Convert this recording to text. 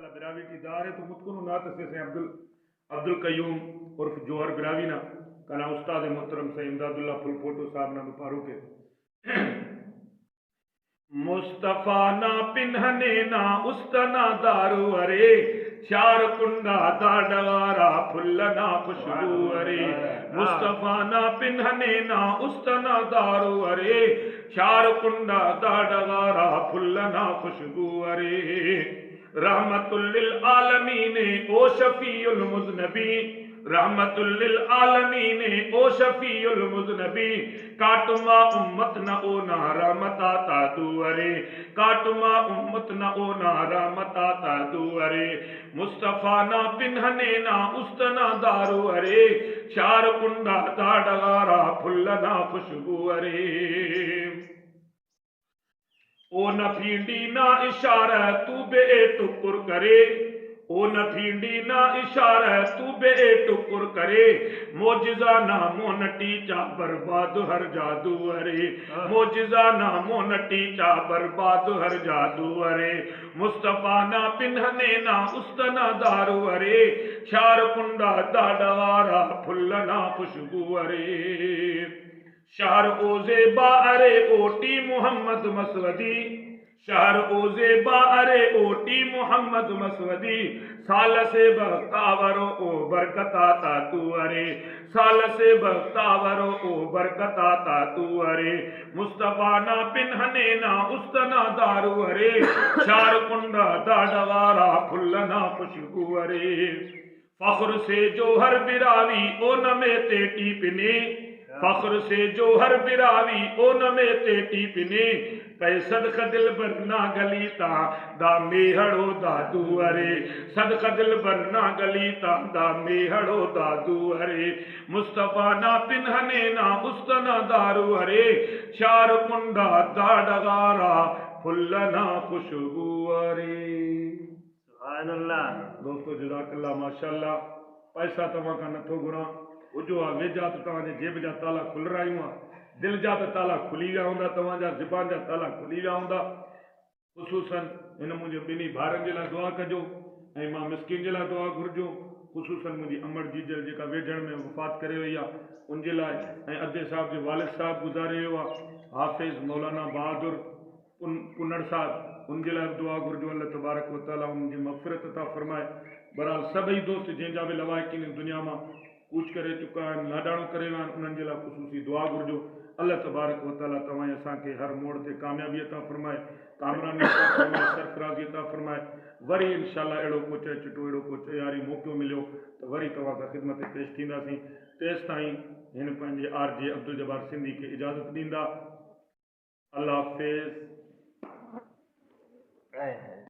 बिरावी की दार है तो मुझको नात से अब्दुल अब्दुल कयूम उर्फ जोहर बिरावी ना कना उस्ताद मोहतरम से इमदादुल्लाह फुलपोटो साहब ना फारूक है मुस्तफा ना पिन्हने ना उस्तना दारू अरे चार कुंडा दाडवारा फुल्लना खुशबू अरे मुस्तफा ना पिन्हने ना उस्तना दारू अरे चार कुंडा दाडवारा फुल्लना खुशबू अरे रहमतुल लिल आलमीन ओ शफीउल मुज़नबी रहमतुल लिल आलमीन ओ शफीउल मुज़नबी काटुमा उम्मत न ओ ना रहमत आता तू अरे काटुमा उम्मत न ओ ना रहमत आता तू अरे मुस्तफा ना पिन्हने ना उस्तना दारू अरे चार कुंडा दाडगारा फुल्लना खुशबू अरे ओ न फींडी ना इशारा तू बे टुकुर करे ओ न फींडी ना इशारा तू बे टुकुर करे मोजिजा ना मोनटी चा बर्बाद हर जादू अरे मोजिजा ना मोनटी चा बर्बाद हर जादू अरे मुस्तफा ना पिन्हने ना उस्तना दारू अरे चार कुंडा दाडवारा फुल्लना खुशबू अरे शहर ओजे बारे ओटी मोहम्मद मसवदी शहर ओजे बारे ओटी मोहम्मद मसवदी साल से बख्तावरो ओ बरकता ता तू अरे साल से बख्तावरो ओ बरकता ता तू अरे मुस्तफा ना पिन्हने ना उस्तना दारू अरे चार कुंडा दाडवारा फुल्लना खुशबू अरे फख्र से जो हर बिरावी ओ नमे ते टीपने फख्र से जो हर बिरावी ओ नमे ते टीपने पैसद दिल बरना गलीता दा मेहड़ो दादू अरे सदक दिल बरना गलीता दा मेहड़ो दादू अरे मुस्तफा ना पिन्हने ना उस्तना दारू अरे चार कुंडा दाडगारा फुल्लना खुशबू अरे सुभान अल्लाह। दोस्तों जज़ाकल्लाह माशाअल्लाह पैसा तव्हां खां नथो घुरां उजो आहे वेझा त तव्हांजे जेब जा ताला खुल रहा आहियूं दिल जा त ताला खुली विया हूंदा तव्हांजा ज़ुबान जा ताला खुली विया हूंदा ख़ुशूसन हिन मुंहिंजे ॿिन्ही भाउरनि जे लाइ दुआ कजो ऐं मां मिस्किन जे लाइ दुआ घुरिजो ख़ुशूसन मुंहिंजी अमड़ जीजल जेका वेझड़ में वफ़ात करे वई आहे उनजे लाइ ऐं अदे साहिब जे वालिद साहिब गुज़ारे वियो आहे हाफ़िज़ मौलाना बहादुर पुनड़ साहिब उनजे लाइ दुआ घुरिजो अल्लाह तबारक व तआला उनजी मग़फ़िरत अता फ़रमाए। बहरहाल सभई दोस्त जंहिंजा बि लवाहिकीन दुनिया मां कूच करे चुका आहिनि लाॾाणो करे विया आहिनि उन्हनि जे लाइ ख़ुशूसी दुआ घुरिजो अल्लाह तबारक व तआला तव्हां असांखे हर मोड़ ते कामयाबी अता फ़रमाए कामरानी अता फ़रमाए सरफ़राज़ी अता फ़रमाए वरी इंशाअल्लाह अहिड़ो को चए चिटो अहिड़ो को चयारी मौक़ो मिलियो त वरी तव्हां सां ख़िदमत पेश थींदासीं तेसि ताईं हिन पंहिंजे आरजे अब्दुल जब्बार सिंधी खे इजाज़त ॾींदा अल्लाह हाफ़िज़।